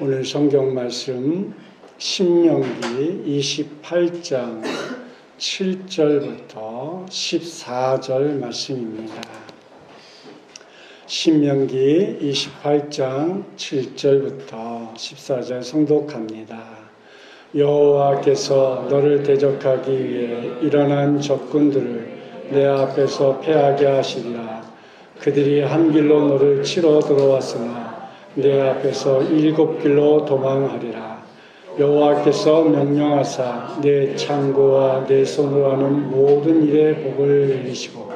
오늘 성경 말씀 신명기 28장 7절부터 14절 말씀입니다. 신명기 28장 7절부터 14절 성독합니다. 여호와께서 너를 대적하기 위해 일어난 적군들을 내 앞에서 패하게 하시리라. 그들이 한 길로 너를 치러 들어왔으나 내 앞에서 7 길로 도망하리라. 여호와께서 명령하사 내 창고와 내 손으로 하는 모든 일에 복을 내리시고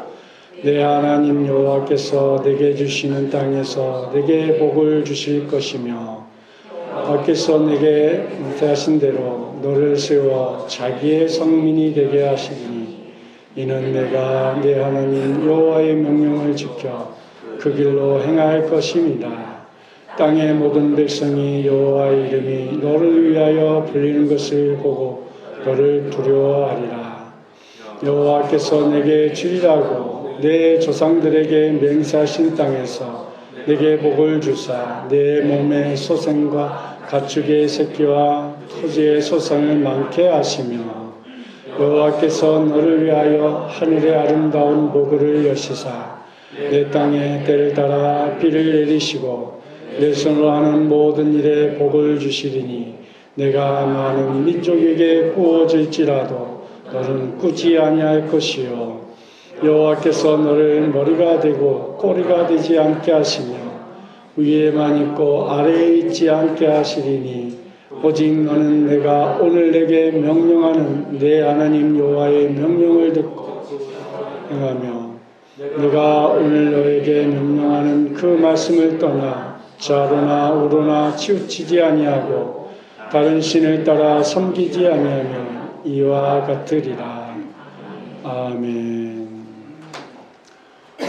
내 하나님 여호와께서 내게 주시는 땅에서 내게 복을 주실 것이며 여호와께서 내게 맹세하신 대로 너를 세워 자기의 성민이 되게 하시리니 이는 내가 내 하나님 여호와의 명령을 지켜 그 길로 행할 것임이다. 땅의 모든 백성이 여호와의 이름이 너를 위하여 불리는 것을 보고 너를 두려워하리라. 여호와께서 내게 주리라고 내 조상들에게 맹세하신 땅에서 내게 복을 주사 내 몸의 소생과 가축의 새끼와 토지의 소산을 많게 하시며 여호와께서 너를 위하여 하늘의 아름다운 보글을 여시사 내 땅에 때를 따라 비를 내리시고 내 손으로 하는 모든 일에 복을 주시리니 내가 많은 민족에게 구워질지라도 너는 꾸지 아니할 것이요 여호와께서 너를 머리가 되고 꼬리가 되지 않게 하시며 위에만 있고 아래에 있지 않게 하시리니 오직 너는 내가 오늘 내게 명령하는 내 하나님 여호와의 명령을 듣고 행하며 내가 오늘 너에게 명령하는 그 말씀을 떠나 좌로나 우로나 치우치지 아니하고 다른 신을 따라 섬기지 아니하면 이와 같으리라. 아멘.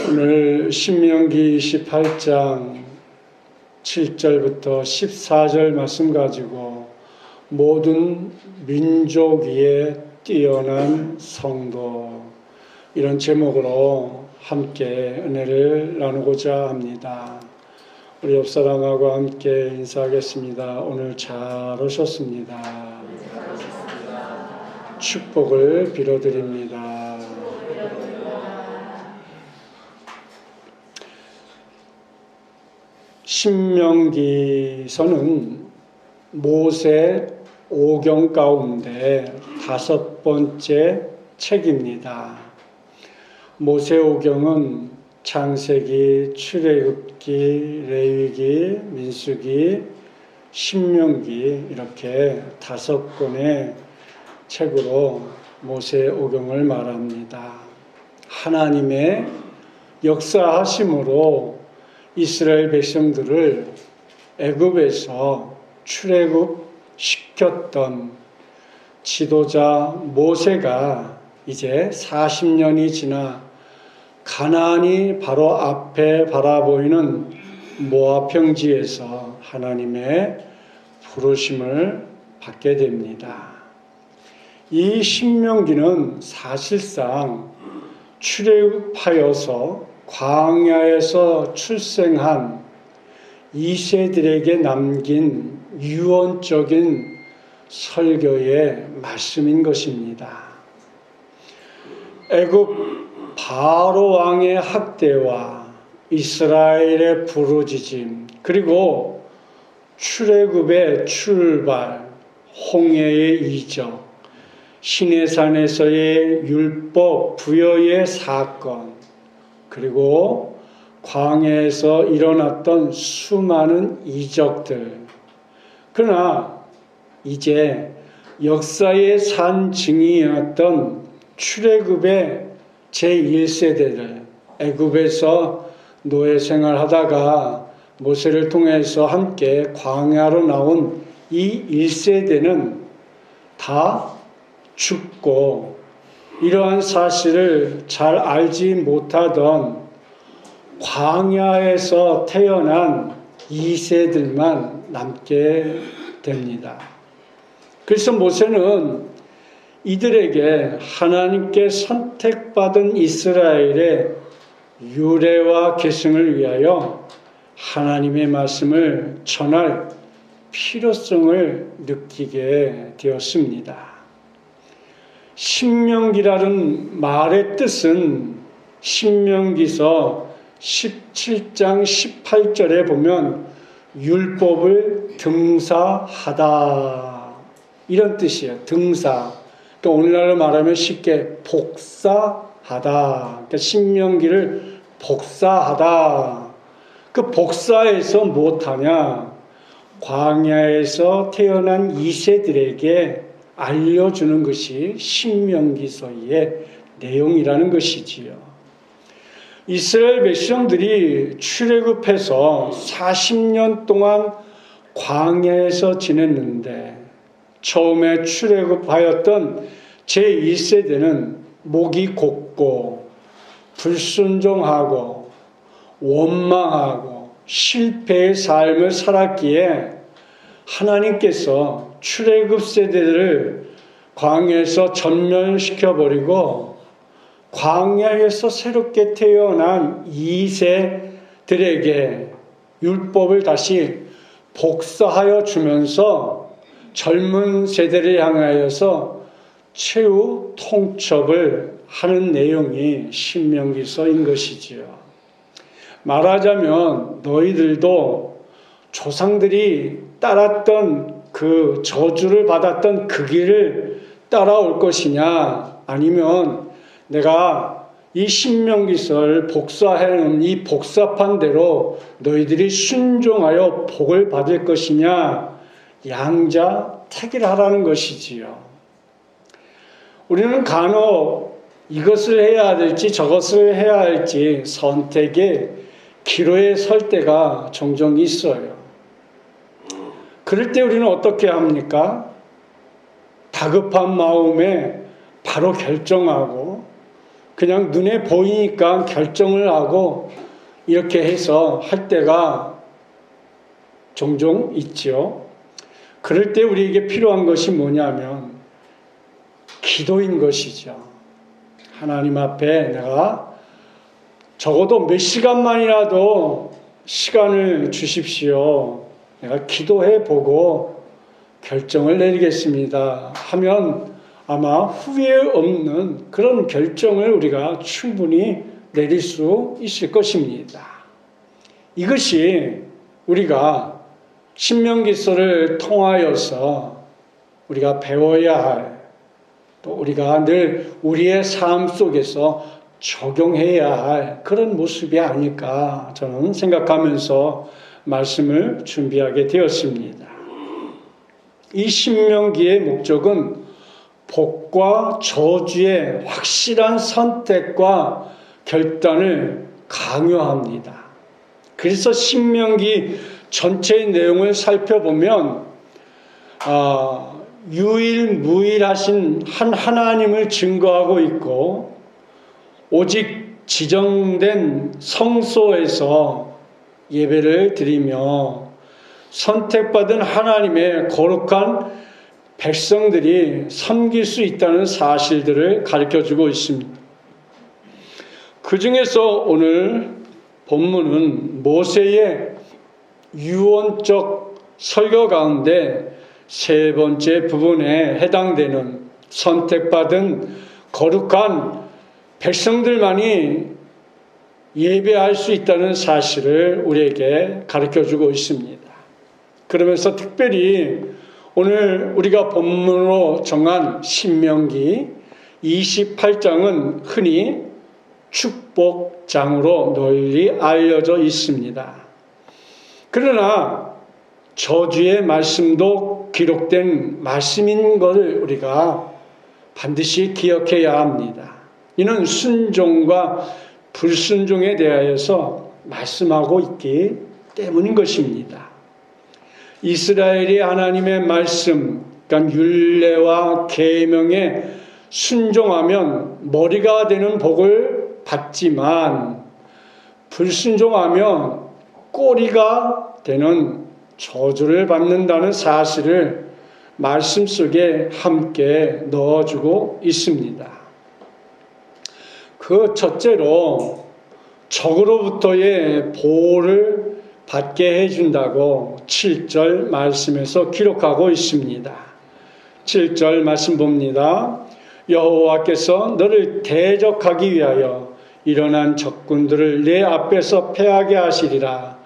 오늘 신명기 28장 7절부터 14절 말씀 가지고 모든 민족 위에 뛰어난 성도, 이런 제목으로 함께 은혜를 나누고자 합니다. 우리 옆사람하고 함께 인사하겠습니다. 오늘 잘 오셨습니다. 축복을 빌어드립니다. 신명기서는 모세 오경 가운데 5번째 책입니다. 모세 오경은 창세기, 출애굽기, 레위기, 민수기, 신명기 이렇게 5권의 책으로 모세 오경을 말합니다. 하나님의 역사하심으로 이스라엘 백성들을 애굽에서 출애굽시켰던 지도자 모세가 이제 40년이 지나 가나안이 바로 앞에 바라보이는 모압 평지에서 하나님의 부르심을 받게 됩니다. 이 신명기는 사실상 출애굽하여서 광야에서 출생한 2세들에게 남긴 유언적인 설교의 말씀인 것입니다. 애굽 바로 왕의 학대와 이스라엘의 부르짖음, 그리고 출애굽의 출발, 홍해의 이적, 시내산에서의 율법 부여의 사건, 그리고 광야에서 일어났던 수많은 이적들. 그러나 이제 역사의 산증이었던 출애굽의 제1세대들, 애굽에서 노예 생활하다가 모세를 통해서 함께 광야로 나온 이 1세대는 다 죽고 이러한 사실을 잘 알지 못하던 광야에서 태어난 2세들만 남게 됩니다. 그래서 모세는 이들에게 하나님께 선택받은 이스라엘의 유래와 계승을 위하여 하나님의 말씀을 전할 필요성을 느끼게 되었습니다. 신명기라는 말의 뜻은 신명기서 17장 18절에 보면 율법을 등사하다 이런 뜻이에요. 등사. 또 오늘날로 말하면 쉽게 복사하다. 그러니까 신명기를 복사하다. 그 복사해서 무엇하냐? 광야에서 태어난 2세들에게 알려주는 것이 신명기서의 내용이라는 것이지요. 이스라엘 백성들이 출애굽해서 40년 동안 광야에서 지냈는데 처음에 출애굽하였던 제1세대는 목이 곧고 불순종하고 원망하고 실패의 삶을 살았기에 하나님께서 출애굽 세대들을 광야에서 전멸시켜버리고 광야에서 새롭게 태어난 2세들에게 율법을 다시 복사하여 주면서 젊은 세대를 향하여서 최후 통첩을 하는 내용이 신명기서인 것이지요. 말하자면 너희들도 조상들이 따랐던 그 저주를 받았던 그 길을 따라올 것이냐, 아니면 내가 이 신명기서를 복사해놓은 이 복사판대로 너희들이 순종하여 복을 받을 것이냐, 양자택일 하라는 것이지요. 우리는 간혹 이것을 해야 될지 저것을 해야 할지 선택의 기로에 설 때가 종종 있어요. 그럴 때 우리는 어떻게 합니까? 다급한 마음에 바로 결정하고 그냥 눈에 보이니까 결정을 하고 이렇게 해서 할 때가 종종 있죠. 그럴 때 우리에게 필요한 것이 뭐냐면 기도인 것이죠. 하나님 앞에 내가 적어도 몇 시간만이라도 시간을 주십시오. 내가 기도해 보고 결정을 내리겠습니다 하면 아마 후회 없는 그런 결정을 우리가 충분히 내릴 수 있을 것입니다. 이것이 우리가 신명기서를 통하여서 우리가 배워야 할, 또 우리가 늘 우리의 삶 속에서 적용해야 할 그런 모습이 아닐까 저는 생각하면서 말씀을 준비하게 되었습니다. 이 신명기의 목적은 복과 저주의 확실한 선택과 결단을 강요합니다. 그래서 신명기 전체의 내용을 살펴보면 유일무이하신 한 하나님을 증거하고 있고 오직 지정된 성소에서 예배를 드리며 선택받은 하나님의 거룩한 백성들이 섬길 수 있다는 사실들을 가르쳐주고 있습니다. 그 중에서 오늘 본문은 모세의 유언적 설교 가운데 세 번째 부분에 해당되는 선택받은 거룩한 백성들만이 예배할 수 있다는 사실을 우리에게 가르쳐주고 있습니다. 그러면서 특별히 오늘 우리가 본문으로 정한 신명기 28장은 흔히 축복장으로 널리 알려져 있습니다. 그러나 저주의 말씀도 기록된 말씀인 것을 우리가 반드시 기억해야 합니다. 이는 순종과 불순종에 대하여서 말씀하고 있기 때문인 것입니다. 이스라엘이 하나님의 말씀, 그러니까 율례와 계명에 순종하면 머리가 되는 복을 받지만 불순종하면 꼬리가 되는 저주를 받는다는 사실을 말씀 속에 함께 넣어주고 있습니다. 그 첫째로 적으로부터의 보호를 받게 해준다고 7절 말씀에서 기록하고 있습니다. 7절 말씀 봅니다. 여호와께서 너를 대적하기 위하여 일어난 적군들을 내 앞에서 패하게 하시리라.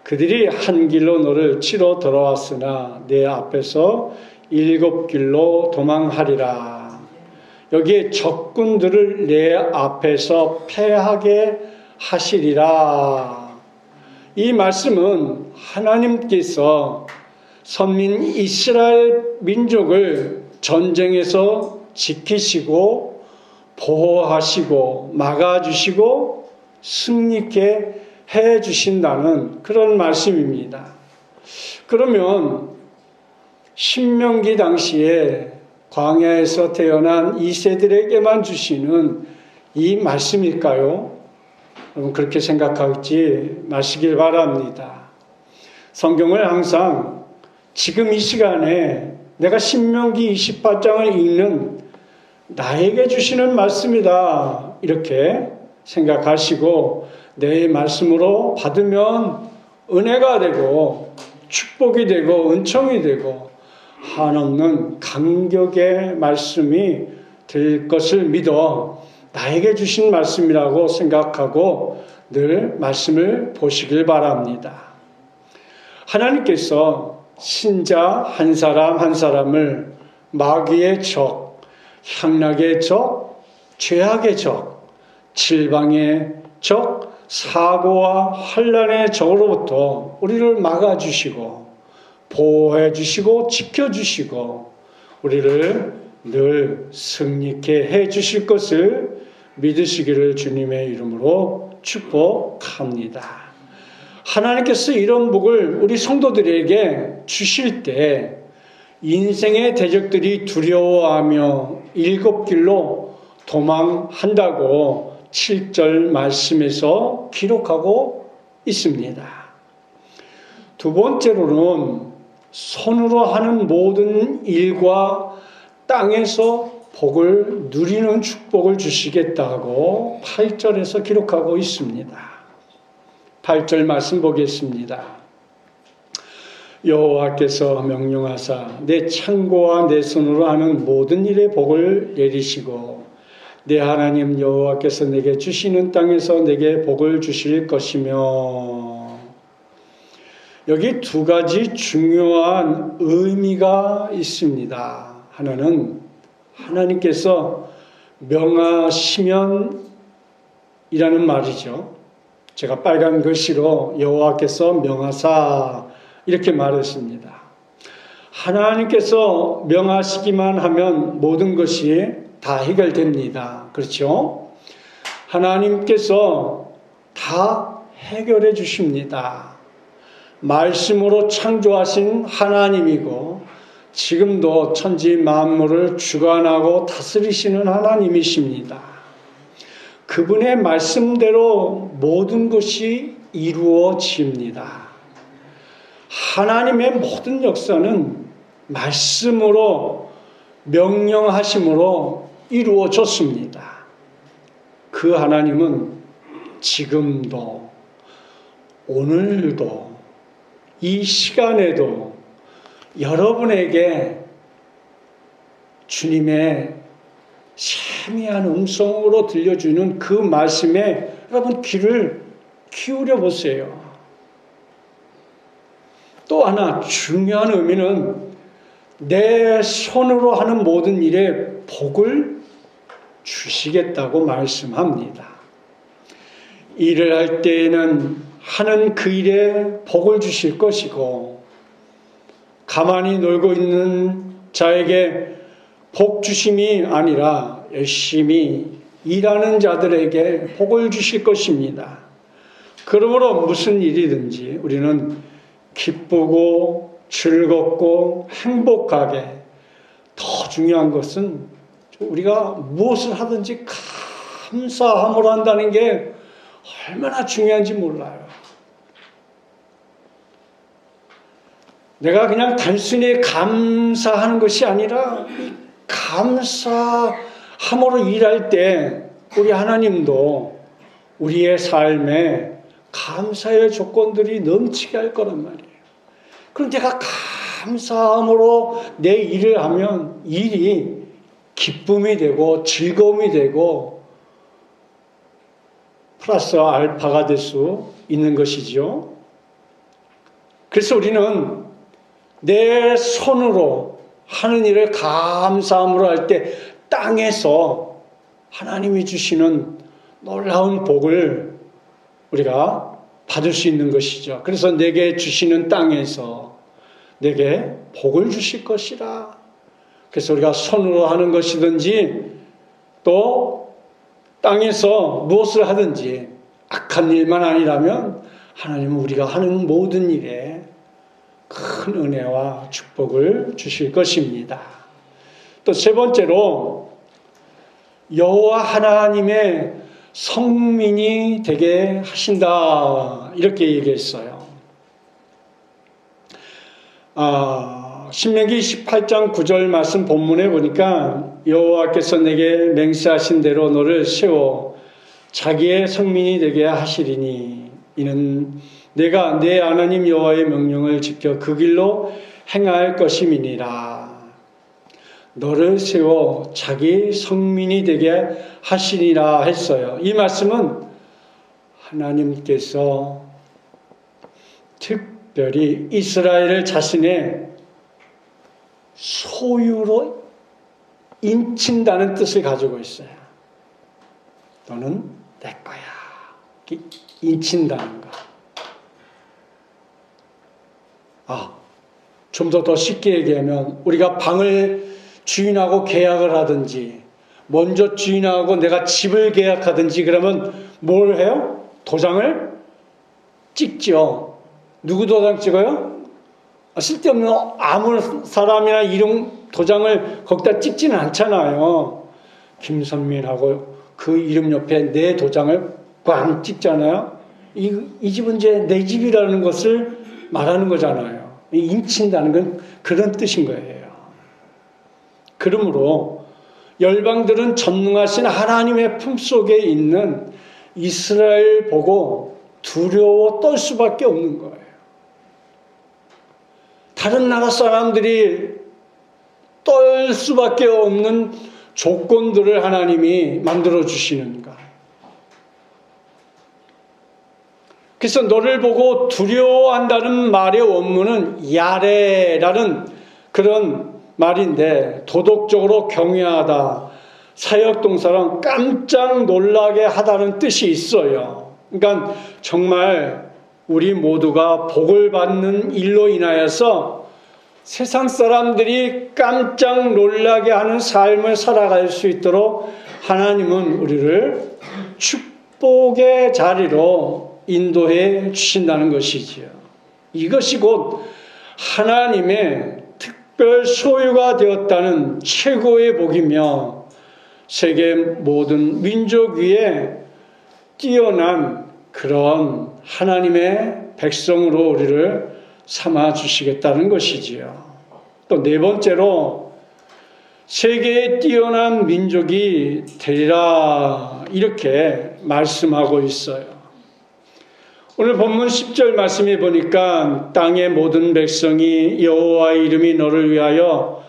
그들이 한 길로 너를 치러 돌아왔으나 내 앞에서 7길로 도망하리라. 여기에 적군들을 내 앞에서 패하게 하시리라. 이 말씀은 하나님께서 선민 이스라엘 민족을 전쟁에서 지키시고 보호하시고 막아주시고 승리케 해주신다는 그런 말씀입니다. 그러면 신명기 당시에 광야에서 태어난 이세들에게만 주시는 이 말씀일까요? 여러분 그렇게 생각하지 마시길 바랍니다. 성경을 항상 지금 이 시간에 내가 신명기 28장을 읽는 나에게 주시는 말씀이다 이렇게 생각하시고 내 말씀으로 받으면 은혜가 되고 축복이 되고 은총이 되고 한없는 감격의 말씀이 될 것을 믿어 나에게 주신 말씀이라고 생각하고 늘 말씀을 보시길 바랍니다. 하나님께서 신자 한 사람 한 사람을 마귀의 적, 향락의 적, 죄악의 적, 질방의 적, 사고와 환난의 적으로부터 우리를 막아주시고 보호해주시고 지켜주시고 우리를 늘 승리케 해주실 것을 믿으시기를 주님의 이름으로 축복합니다. 하나님께서 이런 복을 우리 성도들에게 주실 때 인생의 대적들이 두려워하며 7길로 도망한다고 7절 말씀에서 기록하고 있습니다. 두 번째로는 손으로 하는 모든 일과 땅에서 복을 누리는 축복을 주시겠다고 8절에서 기록하고 있습니다. 8절 말씀 보겠습니다. 여호와께서 명령하사 내 창고와 내 손으로 하는 모든 일에 복을 내리시고 내 하나님 여호와께서 내게 주시는 땅에서 내게 복을 주실 것이며 여기 두 가지 중요한 의미가 있습니다. 하나는 하나님께서 명하시면이라는 말이죠. 제가 빨간 글씨로 여호와께서 명하사 이렇게 말했습니다. 하나님께서 명하시기만 하면 모든 것이 다 해결됩니다. 그렇죠? 하나님께서 다 해결해 주십니다. 말씀으로 창조하신 하나님이고 지금도 천지 만물을 주관하고 다스리시는 하나님이십니다. 그분의 말씀대로 모든 것이 이루어집니다. 하나님의 모든 역사는 말씀으로 명령하심으로 이루어졌습니다. 그 하나님은 지금도 오늘도 이 시간에도 여러분에게 주님의 세미한 음성으로 들려주는 그 말씀에 여러분 귀를 기울여 보세요. 또 하나 중요한 의미는 내 손으로 하는 모든 일에 복을 주시겠다고 말씀합니다. 일을 할 때에는 하는 그 일에 복을 주실 것이고 가만히 놀고 있는 자에게 복 주심이 아니라 열심히 일하는 자들에게 복을 주실 것입니다. 그러므로 무슨 일이든지 우리는 기쁘고 즐겁고 행복하게 더 중요한 것은 우리가 무엇을 하든지 감사함으로 한다는 게 얼마나 중요한지 몰라요. 내가 그냥 단순히 감사하는 것이 아니라 감사함으로 일할 때 우리 하나님도 우리의 삶에 감사의 조건들이 넘치게 할 거란 말이에요. 그럼 내가 감사함으로 내 일을 하면 일이 기쁨이 되고 즐거움이 되고 플러스 알파가 될 수 있는 것이지요. 그래서 우리는 내 손으로 하는 일을 감사함으로 할 때 땅에서 하나님이 주시는 놀라운 복을 우리가 받을 수 있는 것이죠. 그래서 내게 주시는 땅에서 내게 복을 주실 것이라. 그래서 우리가 손으로 하는 것이든지 또 땅에서 무엇을 하든지 악한 일만 아니라면 하나님은 우리가 하는 모든 일에 큰 은혜와 축복을 주실 것입니다. 또 세 번째로 여호와 하나님의 성민이 되게 하신다 이렇게 얘기했어요. 신명기 18장 9절 말씀 본문에 보니까 여호와께서 내게 맹세하신 대로 너를 세워 자기의 성민이 되게 하시리니 이는 내가 내 하나님 여호와의 명령을 지켜 그 길로 행할 것임이니라. 너를 세워 자기 성민이 되게 하시리라 했어요. 이 말씀은 하나님께서 특별히 이스라엘을 자신의 소유로 인친다는 뜻을 가지고 있어요. 너는 내 거야. 인친다는 거. 좀 더 쉽게 얘기하면 우리가 방을 주인하고 계약을 하든지 먼저 주인하고 내가 집을 계약하든지 그러면 뭘 해요? 도장을 찍죠. 누구 도장 찍어요? 쓸데없는 아무 사람이나 이름 도장을 거기다 찍지는 않잖아요. 김선민하고 그 이름 옆에 내 도장을 꽝 찍잖아요. 이 집은 이제 내 집이라는 것을 말하는 거잖아요. 인친다는 건 그런 뜻인 거예요. 그러므로 열방들은 전능하신 하나님의 품속에 있는 이스라엘 보고 두려워 떨 수밖에 없는 거예요. 다른 나라 사람들이 떨 수밖에 없는 조건들을 하나님이 만들어 주시는가. 그래서 너를 보고 두려워한다는 말의 원문은 야레라는 그런 말인데 도덕적으로 경외하다, 사역동사랑 깜짝 놀라게 하다는 뜻이 있어요. 그러니까 정말 우리 모두가 복을 받는 일로 인하여서 세상 사람들이 깜짝 놀라게 하는 삶을 살아갈 수 있도록 하나님은 우리를 축복의 자리로 인도해 주신다는 것이지요. 이것이 곧 하나님의 특별 소유가 되었다는 최고의 복이며 세계 모든 민족 위에 뛰어난 그런 하나님의 백성으로 우리를 삼아 주시겠다는 것이지요. 또 네 번째로 세계에 뛰어난 민족이 되리라 이렇게 말씀하고 있어요. 오늘 본문 10절 말씀에 보니까 땅의 모든 백성이 여호와의 이름이 너를 위하여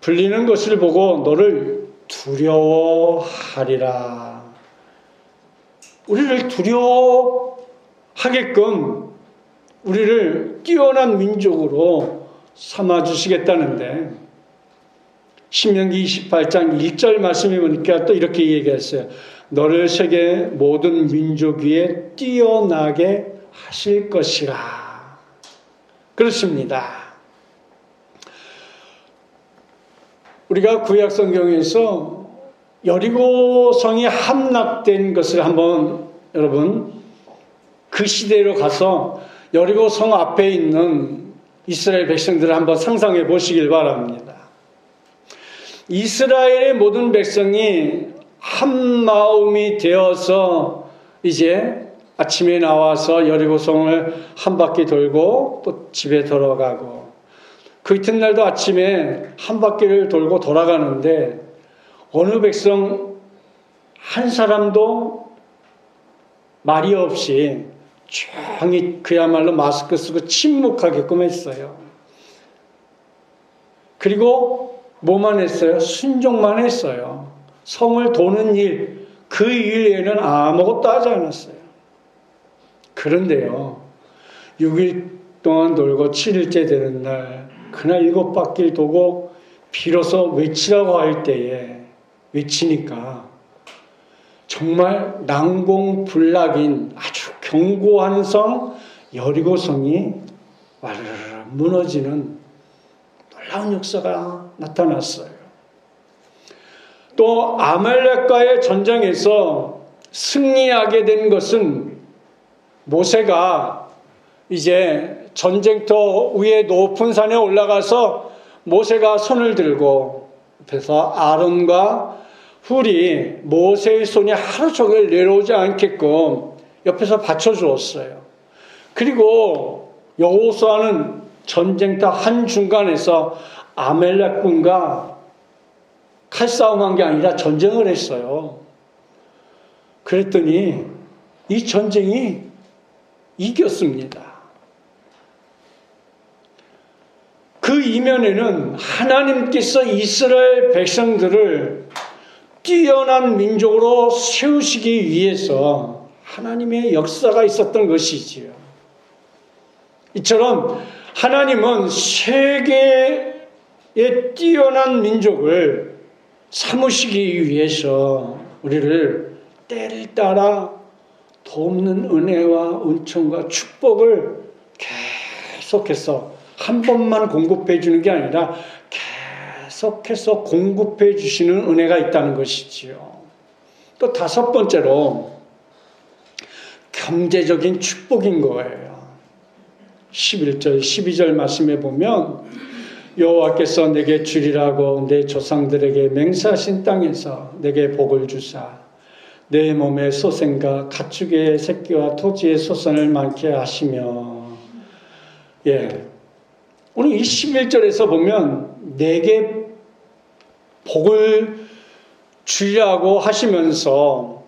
불리는 것을 보고 너를 두려워하리라. 우리를 두려워하게끔 우리를 뛰어난 민족으로 삼아주시겠다는데 신명기 28장 1절 말씀에 보니까 또 이렇게 얘기했어요. 너를 세계 모든 민족 위에 뛰어나게 하실 것이라. 그렇습니다. 우리가 구약 성경에서 여리고성이 함락된 것을 한번 여러분 그 시대로 가서 여리고성 앞에 있는 이스라엘 백성들을 한번 상상해 보시길 바랍니다. 이스라엘의 모든 백성이 한 마음이 되어서 이제 아침에 나와서 여리고성을 한 바퀴 돌고 또 집에 돌아가고 그 이튿날도 아침에 한 바퀴를 돌고 돌아가는데 어느 백성 한 사람도 말이 없이 조용히 그야말로 마스크 쓰고 침묵하게끔 했어요. 그리고 뭐만 했어요? 순종만 했어요. 성을 도는 일, 그 일에는 아무것도 하지 않았어요. 그런데요, 6일 동안 놀고 7일째 되는 날, 그날 7바퀴를 도고 비로소 외치라고 할 때에 외치니까 정말 난공불락인 아주 견고한 성 여리고성이 와르르 무너지는 놀라운 역사가 나타났어요. 또 아말렉과의 전쟁에서 승리하게 된 것은 모세가 이제 전쟁터 위에 높은 산에 올라가서 모세가 손을 들고 옆에서 아론과 훌이 모세의 손이 하루 종일 내려오지 않게끔 옆에서 받쳐주었어요. 그리고 여호수아는 전쟁터 한중간에서 아말렉군과 칼싸움한 게 아니라 전쟁을 했어요. 그랬더니 이 전쟁이 이겼습니다. 그 이면에는 하나님께서 이스라엘 백성들을 뛰어난 민족으로 세우시기 위해서 하나님의 역사가 있었던 것이지요. 이처럼 하나님은 세계의 뛰어난 민족을 삼으시기 위해서 우리를 때를 따라 돕는 은혜와 은총과 축복을 계속해서 한 번만 공급해 주는 게 아니라 계속해서 공급해 주시는 은혜가 있다는 것이지요. 또 5번째로 경제적인 축복인 거예요. 11절, 12절 말씀에 보면 여호와께서 내게 주리라고 내 조상들에게 맹세하신 땅에서 내게 복을 주사 내 몸의 소생과 가축의 새끼와 토지의 소산을 많게 하시며, 오늘 이 11절에서 보면 내게 복을 주리라고 하시면서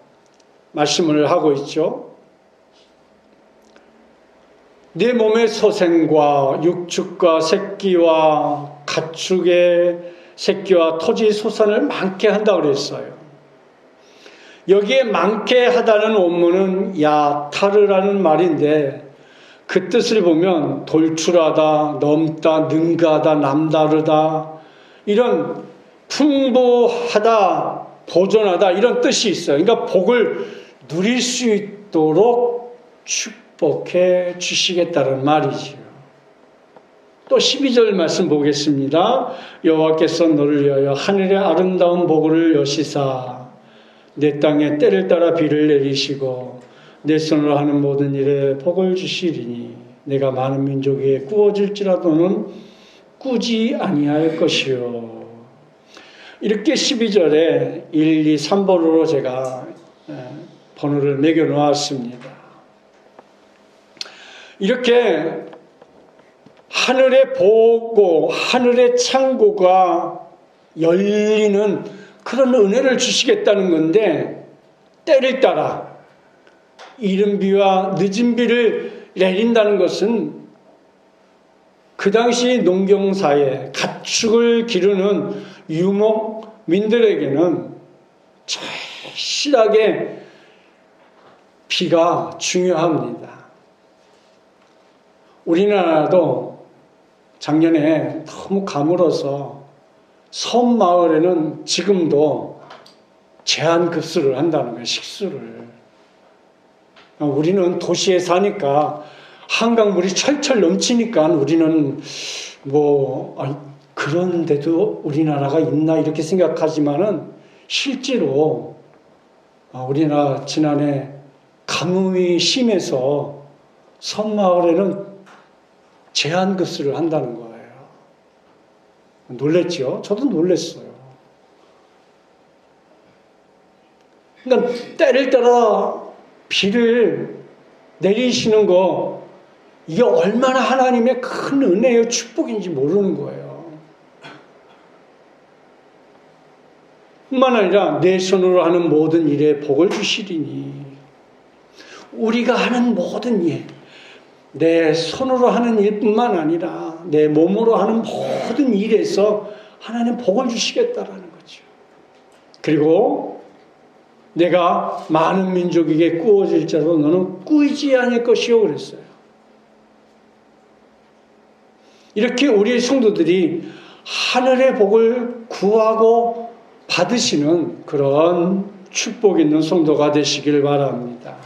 말씀을 하고 있죠. 내 몸의 소생과 육축과 새끼와 가축의 새끼와 토지 소산을 많게 한다고 그랬어요. 여기에 많게 하다는 원문은 야타르라는 말인데 그 뜻을 보면 돌출하다, 넘다, 능가하다, 남다르다, 이런 풍부하다, 보존하다, 이런 뜻이 있어요. 그러니까 복을 누릴 수 있도록 축복해 주시겠다는 말이지요. 또 12절 말씀 보겠습니다. 여호와께서 너를 위하여 하늘의 아름다운 복을 여시사 내 땅에 때를 따라 비를 내리시고 내 손으로 하는 모든 일에 복을 주시리니 내가 많은 민족에 꾸어질지라도는 꾸지 아니할 것이요. 이렇게 12절에 1, 2, 3번으로 제가 번호를 매겨 놓았습니다. 이렇게 하늘의 보고 하늘의 창고가 열리는 그런 은혜를 주시겠다는 건데, 때를 따라 이른 비와 늦은 비를 내린다는 것은 그 당시 농경사에 가축을 기르는 유목민들에게는 절실하게 비가 중요합니다. 우리나라도 작년에 너무 가물어서 섬 마을에는 지금도 제한급수를 한다는 거예요, 식수를. 우리는 도시에 사니까 한강물이 철철 넘치니까 우리는 그런데도 우리나라가 있나 이렇게 생각하지만은 실제로 우리나라 지난해 가뭄이 심해서 섬 마을에는 제한급수를 한다는 거예요. 놀랬죠? 저도 놀랬어요. 그러니까 때를 따라 비를 내리시는 거, 이게 얼마나 하나님의 큰 은혜요 축복인지 모르는 거예요. 뿐만 아니라 내 손으로 하는 모든 일에 복을 주시리니, 우리가 하는 모든 일, 내 손으로 하는 일뿐만 아니라 내 몸으로 하는 모든 일에서 하나님 복을 주시겠다라는 거죠. 그리고 내가 많은 민족에게 꾸어질지라도 너는 꾸이지 않을 것이요 그랬어요. 이렇게 우리 성도들이 하늘의 복을 구하고 받으시는 그런 축복 있는 성도가 되시길 바랍니다.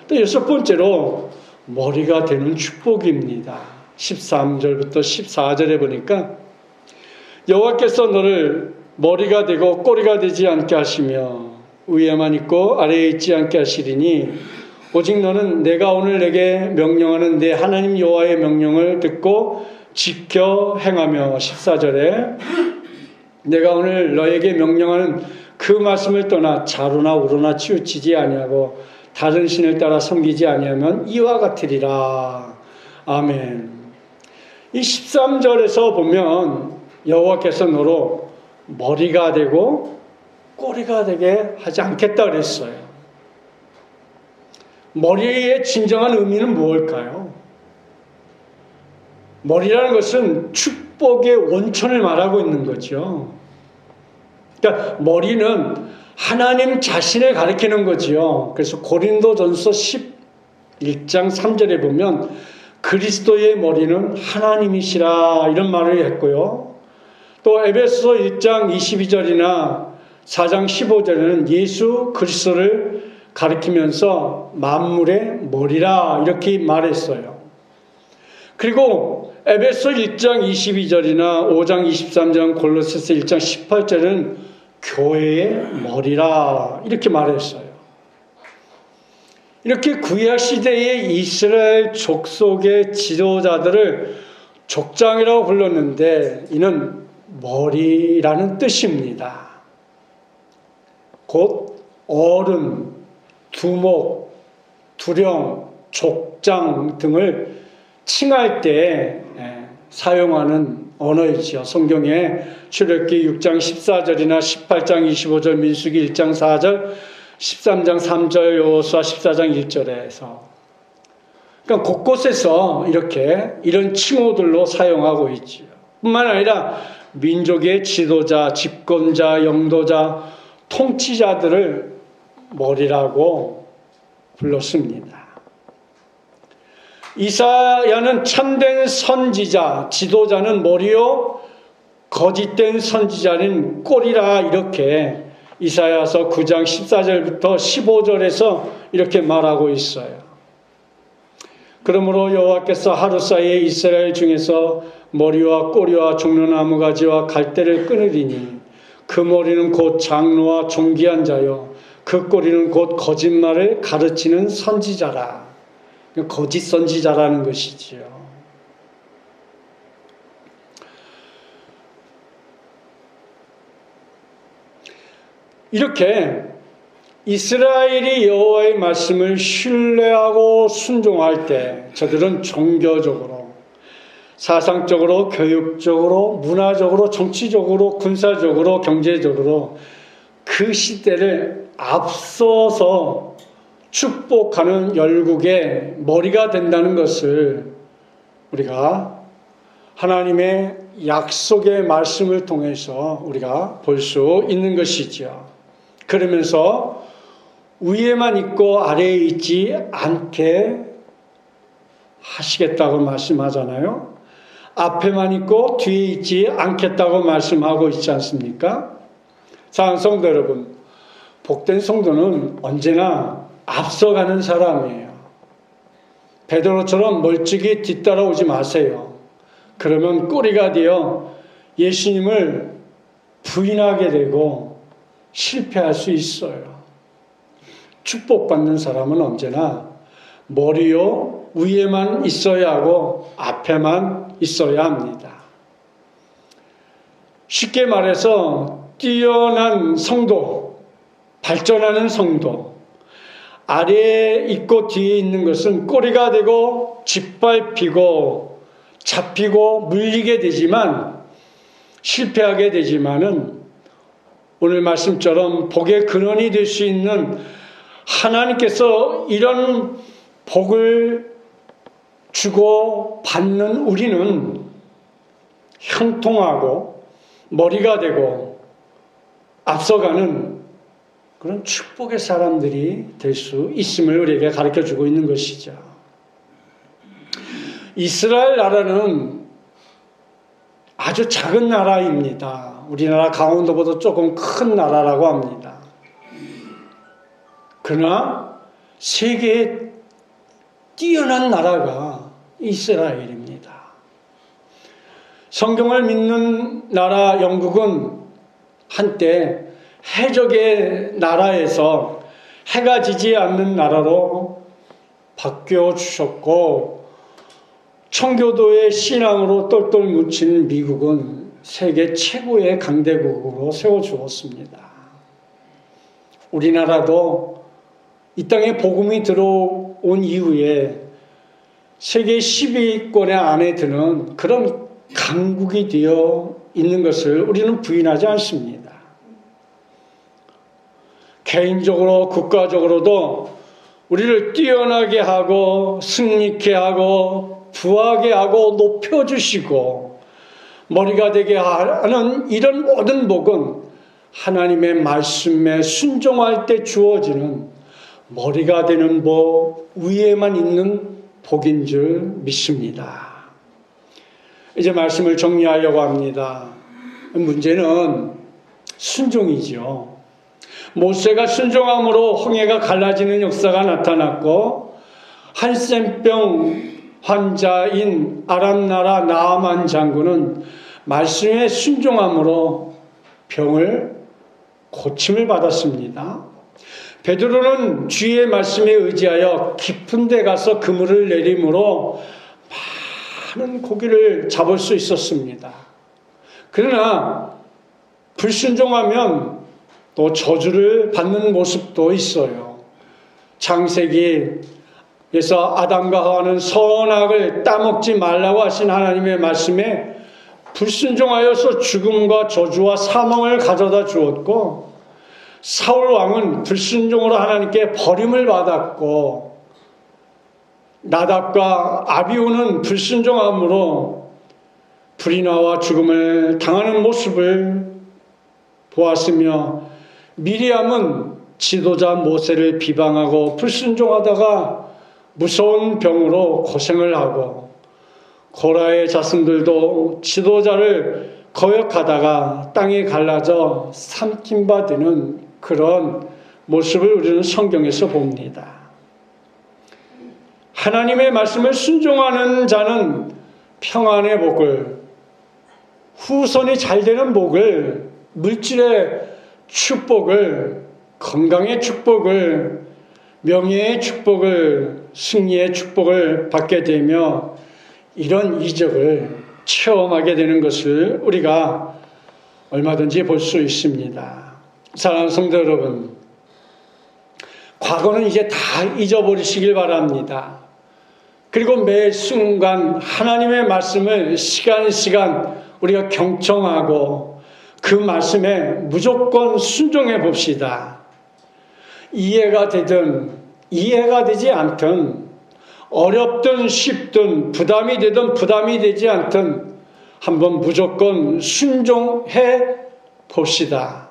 또 여섯 번째로 머리가 되는 축복입니다. 13절부터 14절에 보니까 여호와께서 너를 머리가 되고 꼬리가 되지 않게 하시며 위에만 있고 아래에 있지 않게 하시리니 오직 너는 내가 오늘 내게 명령하는 내 하나님 여호와의 명령을 듣고 지켜 행하며 14절에 내가 오늘 너에게 명령하는 그 말씀을 떠나 좌로나 우로나 치우치지 아니하고 다른 신을 따라 섬기지 아니하면 이와 같으리라. 아멘. 이 13절에서 보면 여호와께서 너로 머리가 되고 꼬리가 되게 하지 않겠다 그랬어요. 머리의 진정한 의미는 무엇일까요? 머리라는 것은 축복의 원천을 말하고 있는 거죠. 그러니까 머리는 하나님 자신을 가리키는 거지요. 그래서 고린도전서 11장 3절에 보면 그리스도의 머리는 하나님이시라 이런 말을 했고요. 또 에베소서 1장 22절이나 4장 15절에는 예수 그리스도를 가리키면서 만물의 머리라 이렇게 말했어요. 그리고 에베소 1장 22절이나 5장 23절 골로새서 1장 18절은 교회의 머리라 이렇게 말했어요. 이렇게 구약 시대의 이스라엘 족속의 지도자들을 족장이라고 불렀는데 이는 머리라는 뜻입니다. 곧 어른, 두목, 두령, 족장 등을 칭할 때 사용하는 언어이지요. 성경에 출애굽기 6장 14절이나 18장 25절, 민수기 1장 4절, 13장 3절, 여호수아 14장 1절에서 그러니까 곳곳에서 이렇게 이런 칭호들로 사용하고 있지요. 뿐만 아니라 민족의 지도자, 집권자, 영도자, 통치자들을 머리라고 불렀습니다. 이사야는 참된 선지자, 지도자는 머리요 거짓된 선지자는 꼬리라 이렇게 이사야서 9장 14절부터 15절에서 이렇게 말하고 있어요. 그러므로 여호와께서 하루 사이에 이스라엘 중에서 머리와 꼬리와 종려나무 가지와 갈대를 끊으리니 그 머리는 곧 장로와 존귀한 자요 그 꼬리는 곧 거짓말을 가르치는 선지자라. 거짓 선지자라는 것이지요. 이렇게 이스라엘이 여호와의 말씀을 신뢰하고 순종할 때 저들은 종교적으로, 사상적으로, 교육적으로, 문화적으로, 정치적으로, 군사적으로, 경제적으로 그 시대를 앞서서 축복하는 열국의 머리가 된다는 것을 우리가 하나님의 약속의 말씀을 통해서 우리가 볼 수 있는 것이죠. 그러면서 위에만 있고 아래에 있지 않게 하시겠다고 말씀하잖아요. 앞에만 있고 뒤에 있지 않겠다고 말씀하고 있지 않습니까? 사랑하는 성도 여러분, 복된 성도는 언제나 앞서가는 사람이에요. 베드로처럼 멀찍이 뒤따라오지 마세요. 그러면 꼬리가 되어 예수님을 부인하게 되고 실패할 수 있어요. 축복받는 사람은 언제나 머리요 위에만 있어야 하고 앞에만 있어야 합니다. 쉽게 말해서 뛰어난 성도, 발전하는 성도, 아래에 있고 뒤에 있는 것은 꼬리가 되고 짓밟히고 잡히고 물리게 되지만 실패하게 되지만은 오늘 말씀처럼 복의 근원이 될 수 있는 하나님께서 이런 복을 주고 받는 우리는 형통하고 머리가 되고 앞서가는 그런 축복의 사람들이 될 수 있음을 우리에게 가르쳐주고 있는 것이죠. 이스라엘 나라는 아주 작은 나라입니다. 우리나라 강원도보다 조금 큰 나라라고 합니다. 그러나 세계에 뛰어난 나라가 이스라엘입니다. 성경을 믿는 나라 영국은 한때 해적의 나라에서 해가 지지 않는 나라로 바뀌어 주셨고, 청교도의 신앙으로 똘똘 뭉친 미국은 세계 최고의 강대국으로 세워주었습니다. 우리나라도 이 땅에 복음이 들어온 이후에 세계 10위권의 안에 드는 그런 강국이 되어 있는 것을 우리는 부인하지 않습니다. 개인적으로 국가적으로도 우리를 뛰어나게 하고 승리케 하고 부하게 하고 높여주시고 머리가 되게 하는 이런 모든 복은 하나님의 말씀에 순종할 때 주어지는 머리가 되는 복, 위에만 있는 복인 줄 믿습니다. 이제 말씀을 정리하려고 합니다. 문제는 순종이죠. 모세가 순종함으로 홍해가 갈라지는 역사가 나타났고, 한센병 환자인 아람 나라 나아만 장군은 말씀에 순종함으로 병을 고침을 받았습니다. 베드로는 주의 말씀에 의지하여 깊은 데 가서 그물을 내림으로 많은 고기를 잡을 수 있었습니다. 그러나 불순종하면 또 저주를 받는 모습도 있어요. 창세기에서 아담과 하와는 선악을 따먹지 말라고 하신 하나님의 말씀에 불순종하여서 죽음과 저주와 사망을 가져다 주었고, 사울 왕은 불순종으로 하나님께 버림을 받았고, 나답과 아비후는 불순종함으로 불이 나와 죽음을 당하는 모습을 보았으며, 미리암은 지도자 모세를 비방하고 불순종하다가 무서운 병으로 고생을 하고, 고라의 자손들도 지도자를 거역하다가 땅이 갈라져 삼킴바 되는 그런 모습을 우리는 성경에서 봅니다. 하나님의 말씀을 순종하는 자는 평안의 복을, 후손이 잘 되는 복을, 물질의 축복을, 건강의 축복을, 명예의 축복을, 승리의 축복을 받게 되며 이런 이적을 체험하게 되는 것을 우리가 얼마든지 볼 수 있습니다. 사랑하는 성도 여러분, 과거는 이제 다 잊어버리시길 바랍니다. 그리고 매 순간 하나님의 말씀을 시간 우리가 경청하고 그 말씀에 무조건 순종해 봅시다. 이해가 되든 이해가 되지 않든, 어렵든 쉽든, 부담이 되든 부담이 되지 않든 한번 무조건 순종해 봅시다.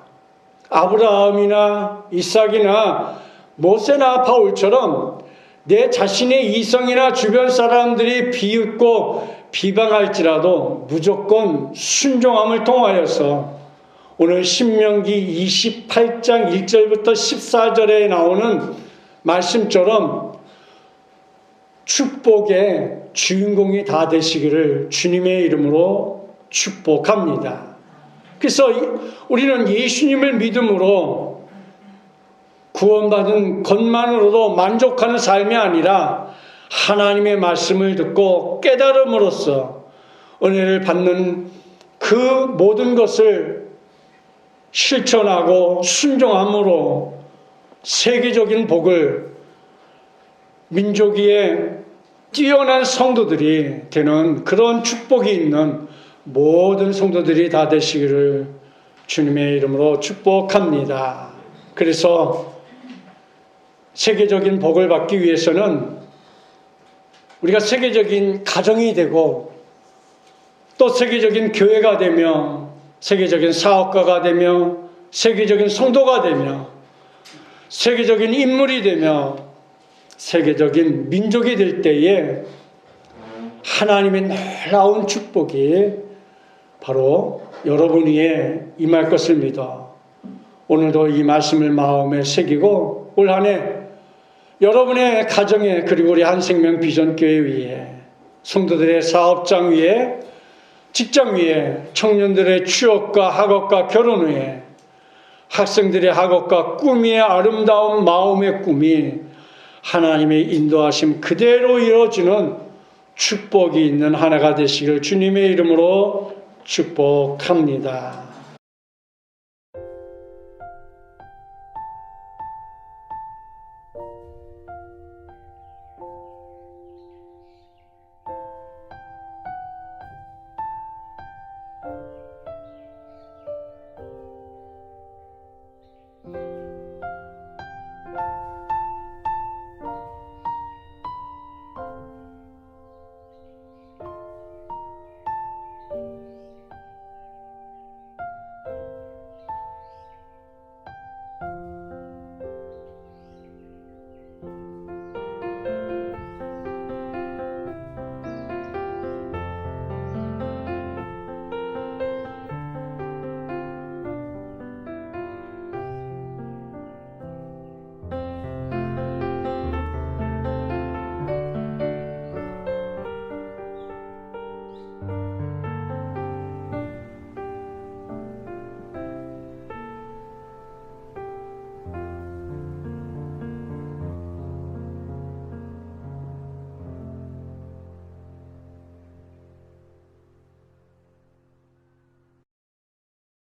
아브라함이나 이삭이나 모세나 바울처럼 내 자신의 이성이나 주변 사람들이 비웃고 비방할지라도 무조건 순종함을 통하여서 오늘 신명기 28장 1절부터 14절에 나오는 말씀처럼 축복의 주인공이 다 되시기를 주님의 이름으로 축복합니다. 그래서 우리는 예수님을 믿음으로 구원받은 것만으로도 만족하는 삶이 아니라 하나님의 말씀을 듣고 깨달음으로써 은혜를 받는 그 모든 것을 실천하고 순종함으로 세계적인 복을, 민족 위에 뛰어난 성도들이 되는 그런 축복이 있는 모든 성도들이 다 되시기를 주님의 이름으로 축복합니다. 그래서 세계적인 복을 받기 위해서는 우리가 세계적인 가정이 되고 또 세계적인 교회가 되며 세계적인 사업가가 되며 세계적인 성도가 되며 세계적인 인물이 되며 세계적인 민족이 될 때에 하나님의 놀라운 축복이 바로 여러분 위에 임할 것을 믿어 오늘도 이 말씀을 마음에 새기고 올 한 해 여러분의 가정에 그리고 우리 한생명 비전교회 위에 성도들의 사업장 위에 직장 위에 청년들의 취업과 학업과 결혼 위에 학생들의 학업과 꿈 위에 아름다운 마음의 꿈이 하나님의 인도하심 그대로 이루어지는 축복이 있는 한 해가 되시길 주님의 이름으로 축복합니다.